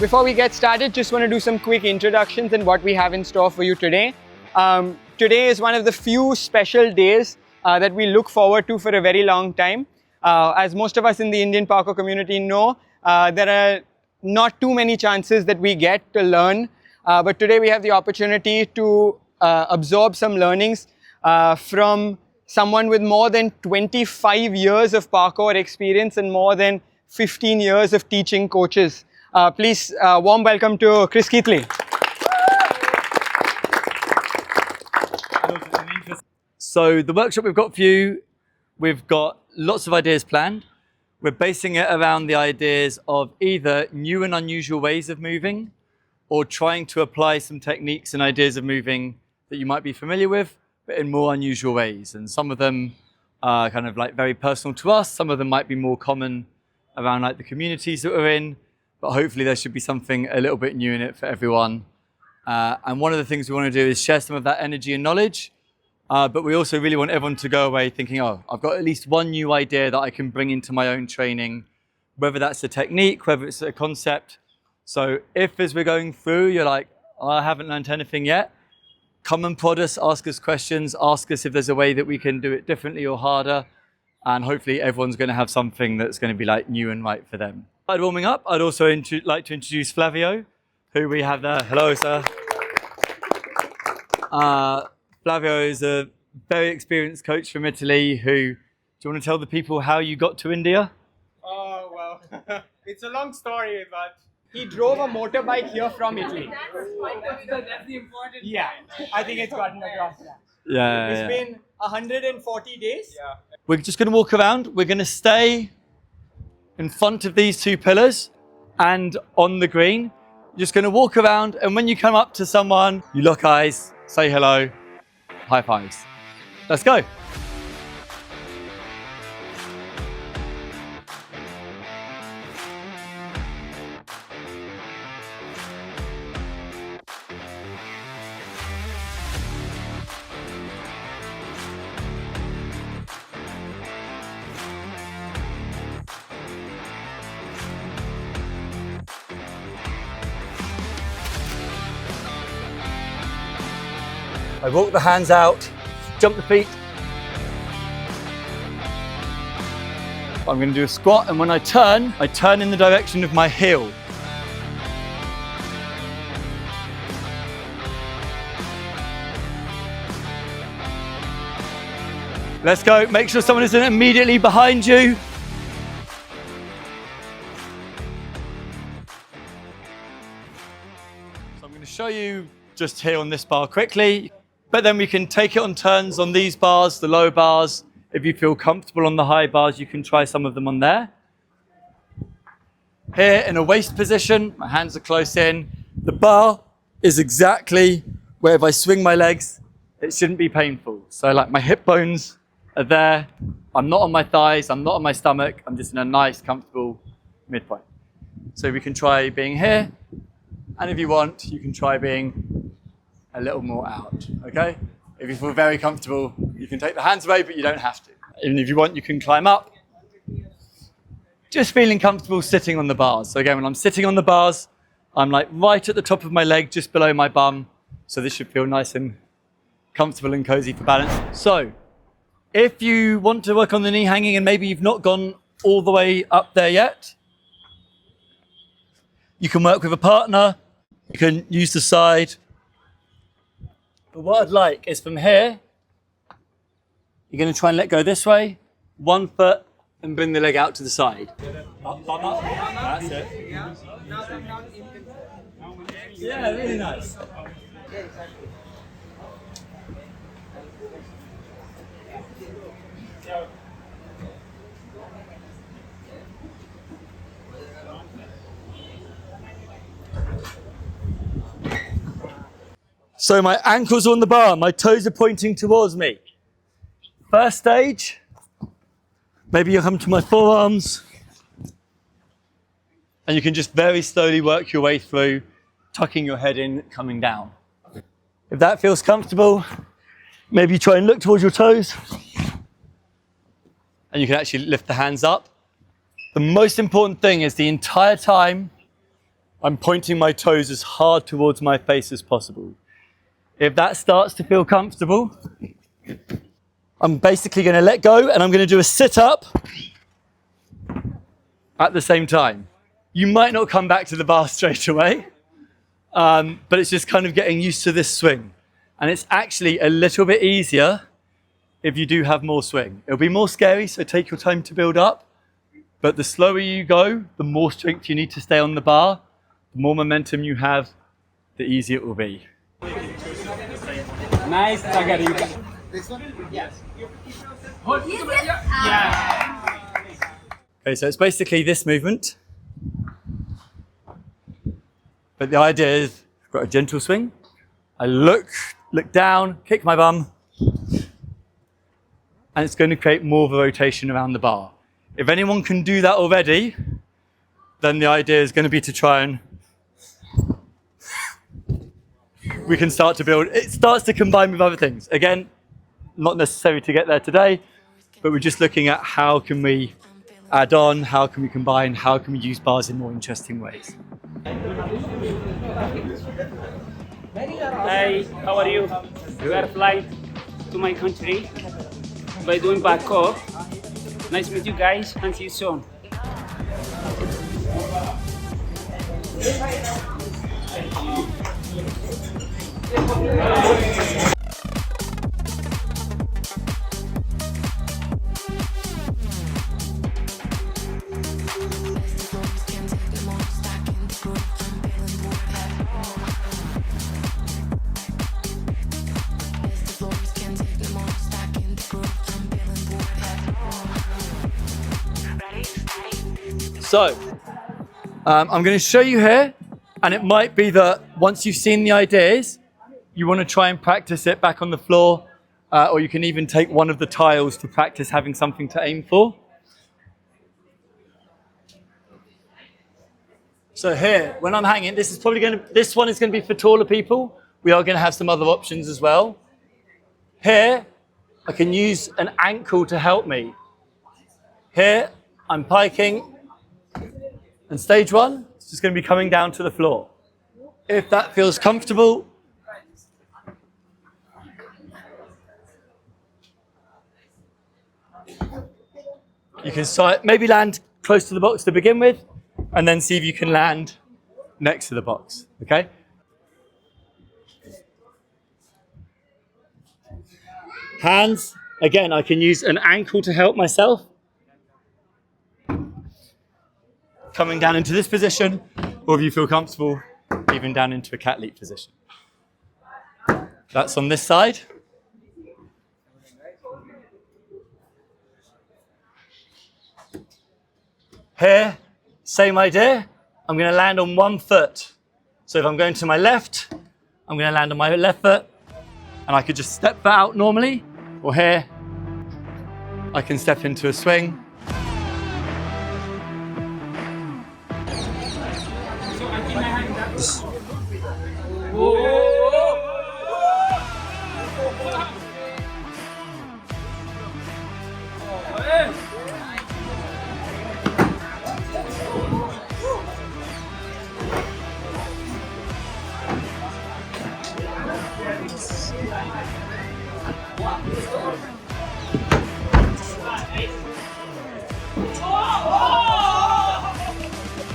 Before we get started, just want to do some quick introductions and what we have in store for you today. Today is one of the few special days that we look forward to for a very long time. As most of us in the Indian parkour community know, there are not too many chances that we get to learn, but today we have the opportunity to absorb some learnings from someone with more than 25 years of parkour experience and more than 15 years of teaching coaches. Please, warm welcome to Chris Keithley. So the workshop we've got for you, we've got lots of ideas planned. We're basing it around the ideas of either new and unusual ways of moving or trying to apply some techniques and ideas of moving that you might be familiar with, but in more unusual ways. And some of them are kind of like very personal to us. Some of them might be more common around like the communities that we're in, but hopefully there should be something a little bit new in it for everyone. And one of the things we want to do is share some of that energy and knowledge, but we also really want everyone to go away thinking, oh, I've got at least one new idea that I can bring into my own training, whether that's a technique, whether it's a concept. So if as we're going through, you're like, oh, I haven't learned anything yet, come and prod us, ask us questions, ask us if there's a way that we can do it differently or harder. And hopefully everyone's going to have something that's going to be like new and right for them. Warming up, I'd also like to introduce Flavio, who we have there. Hello, sir. Flavio is a very experienced coach from Italy who, do you want to tell the people how you got to India? Oh, well, it's a long story, but he drove a motorbike here from Italy. That's the important. Yeah, I think it's gotten across that. Yeah. It's been 140 days. Yeah. We're just going to walk around. We're going to stay in front of these two pillars and on the green. You're just going to walk around, and when you come up to someone, you lock eyes, say hello, high fives. Let's go. I walk the hands out, jump the feet. I'm going to do a squat, and when I turn in the direction of my heel. Let's go. Make sure someone isn't immediately behind you. So I'm going to show you just here on this bar quickly. But then we can take it on turns on these bars, the low bars. If you feel comfortable on the high bars, you can try some of them on there. Here in a waist position, my hands are close in. The bar is exactly where if I swing my legs, it shouldn't be painful. So like my hip bones are there. I'm not on my thighs, I'm not on my stomach. I'm just in a nice, comfortable midpoint. So we can try being here. And if you want, you can try being a little more out, okay? If you feel very comfortable, you can take the hands away, but you don't have to. Even if you want, you can climb up. Just feeling comfortable sitting on the bars. So again, when I'm sitting on the bars, I'm like right at the top of my leg, just below my bum. So this should feel nice and comfortable and cozy for balance. So if you want to work on the knee hanging and maybe you've not gone all the way up there yet, you can work with a partner. You can use the side. But what I'd like is from here, you're going to try and let go this way, 1 foot, and bring the leg out to the side. Up, bum up. That's it. Yeah, really nice. So my ankles are on the bar, my toes are pointing towards me. First stage, maybe you'll come to my forearms, and you can just very slowly work your way through, tucking your head in, coming down. If that feels comfortable, maybe you try and look towards your toes, and you can actually lift the hands up. The most important thing is the entire time, I'm pointing my toes as hard towards my face as possible. If that starts to feel comfortable, I'm basically going to let go and I'm going to do a sit-up at the same time. You might not come back to the bar straight away, but it's just kind of getting used to this swing. And it's actually a little bit easier if you do have more swing. It'll be more scary, so take your time to build up. But the slower you go, the more strength you need to stay on the bar, the more momentum you have, the easier it will be. Nice, Tagarika. This one? Yes. Yeah. Okay, so it's basically this movement. But the idea is, I've got a gentle swing. I look down, kick my bum, and it's going to create more of a rotation around the bar. If anyone can do that already, then the idea is going to be to try and we can start to build. It starts to combine with other things. Again, not necessary to get there today, but we're just looking at how can we add on, how can we combine, how can we use bars in more interesting ways. Hi, how are you? We are flying to my country by doing parkour. Nice to meet you guys and see you soon. So, I'm going to show you here, and it might be that once you've seen the ideas, you want to try and practice it back on the floor, or you can even take one of the tiles to practice having something to aim for. So here, when I'm hanging, this one is going to be for taller people. We are going to have some other options as well. Here, I can use an ankle to help me. Here, I'm piking. And stage one is just going to be coming down to the floor. If that feels comfortable, you can maybe land close to the box to begin with, and then see if you can land next to the box, okay? Hands, again, I can use an ankle to help myself. Coming down into this position, or if you feel comfortable, even down into a cat leap position. That's on this side. Here, same idea. I'm going to land on one foot. So if I'm going to my left, I'm going to land on my left foot, and I could just step that out normally, or here, I can step into a swing.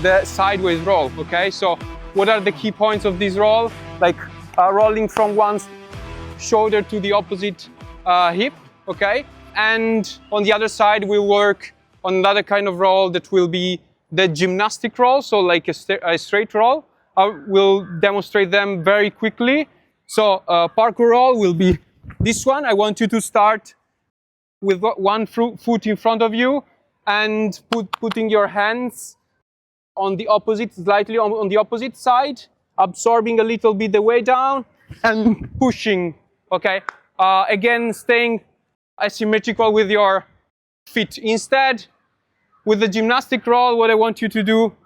The sideways roll, okay? So what are the key points of this roll? Like rolling from one shoulder to the opposite hip, okay? And on the other side, we'll work on another kind of roll that will be the gymnastic roll, so like a straight roll. I will demonstrate them very quickly. So parkour roll will be this one. I want you to start with one foot in front of you and putting your hands on the opposite, slightly on the opposite side, absorbing a little bit the way down and pushing, okay? Again, staying asymmetrical with your feet. Instead, with the gymnastic roll, what I want you to do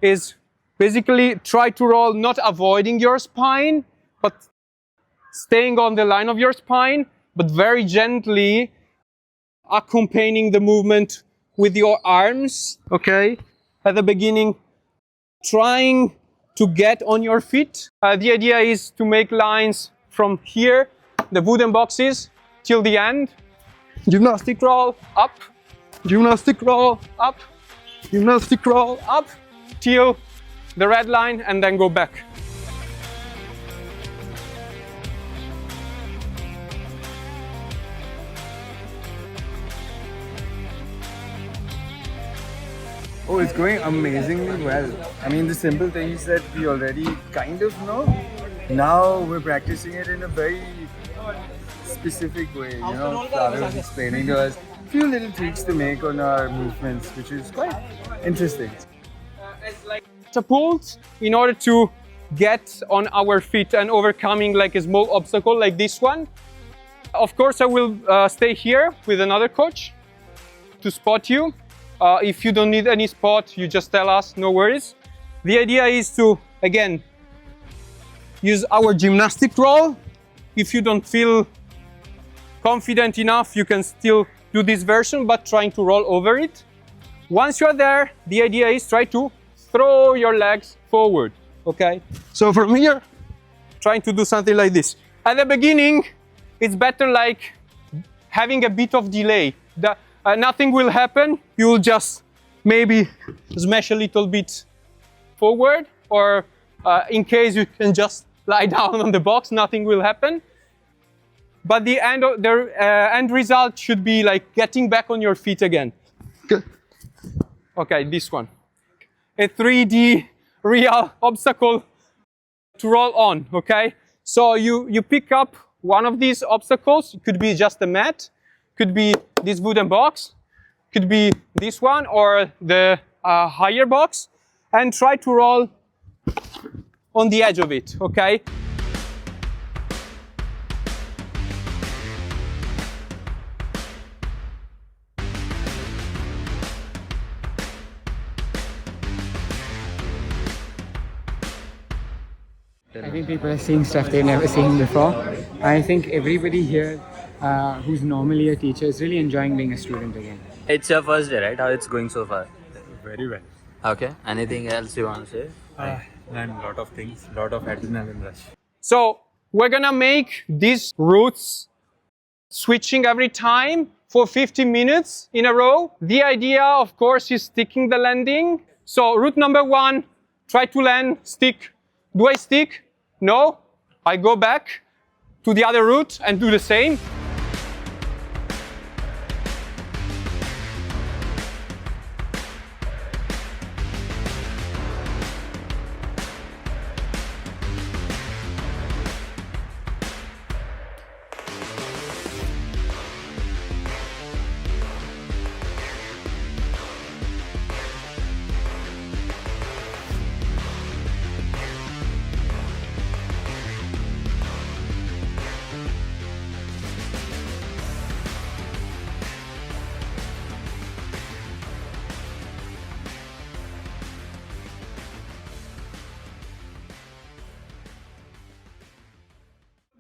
is basically try to roll, not avoiding your spine, but staying on the line of your spine, but very gently accompanying the movement with your arms, okay? At the beginning, trying to get on your feet. The idea is to make lines from here, the wooden boxes, till the end. Gymnastic roll up, gymnastic roll up, gymnastic roll up, till the red line, and then go back. Oh, it's going amazingly well. I mean, the simple things that we already kind of know, now we're practicing it in a very specific way. You know, Flavio was explaining to us a few little tweaks to make on our movements, which is quite interesting. Catapult in order to get on our feet and overcoming like a small obstacle like this one. Of course, I will stay here with another coach to spot you. If you don't need any spot, you just tell us, no worries. The idea is to, again, use our gymnastic roll. If you don't feel confident enough, you can still do this version, but trying to roll over it. Once you're there, the idea is try to throw your legs forward, okay? So from here, trying to do something like this. At the beginning, it's better like having a bit of delay. Nothing will happen. You will just maybe smash a little bit forward, or in case you can just lie down on the box, nothing will happen. But the end result should be like getting back on your feet again. Okay, this one. A 3D real obstacle to roll on, okay? So you pick up one of these obstacles. It could be just a mat, could be this wooden box, could be this one or the higher box, and try to roll on the edge of it, okay? I think people are seeing stuff they've never seen before. I think everybody here who's normally a teacher is really enjoying being a student again. It's your first day, right? How it's going so far? Very well. Okay. Anything else you want to say? Learned a lot of things, a lot of adrenaline rush. So we're gonna make these routes switching every time for 50 minutes in a row. The idea, of course, is sticking the landing. So route number 1, try to land, stick. Do I stick? No. I go back to the other route and do the same.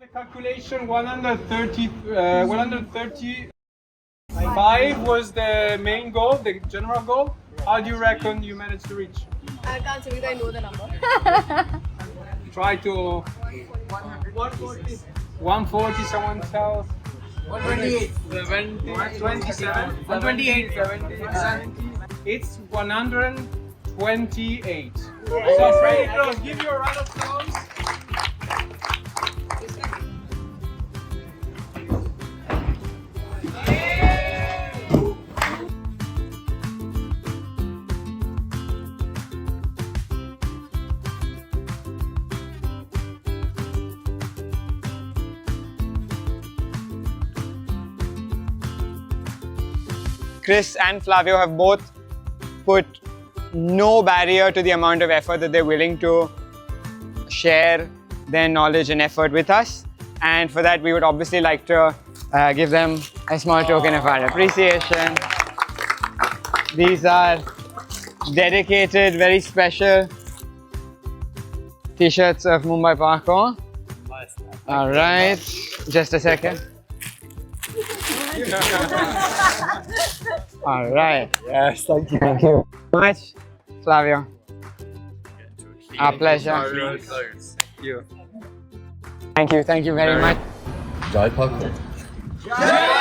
The calculation 135 was the main goal, the general goal. How do you reckon you managed to reach? I can't say because I know the number. Try to 140. 140, someone tells. 128. 27. 128. 70. It's 128. So very close. Give you a round of applause. Chris and Flavio have both put no barrier to the amount of effort that they're willing to share their knowledge and effort with us. And for that, we would obviously like to give them a small token of our appreciation. These are dedicated, very special t-shirts of Mumbai Parkour. All right, just a second. All right. Yes, thank you. Thank you so much, Flavio. Our pleasure. Thank you very much. Jai parkour.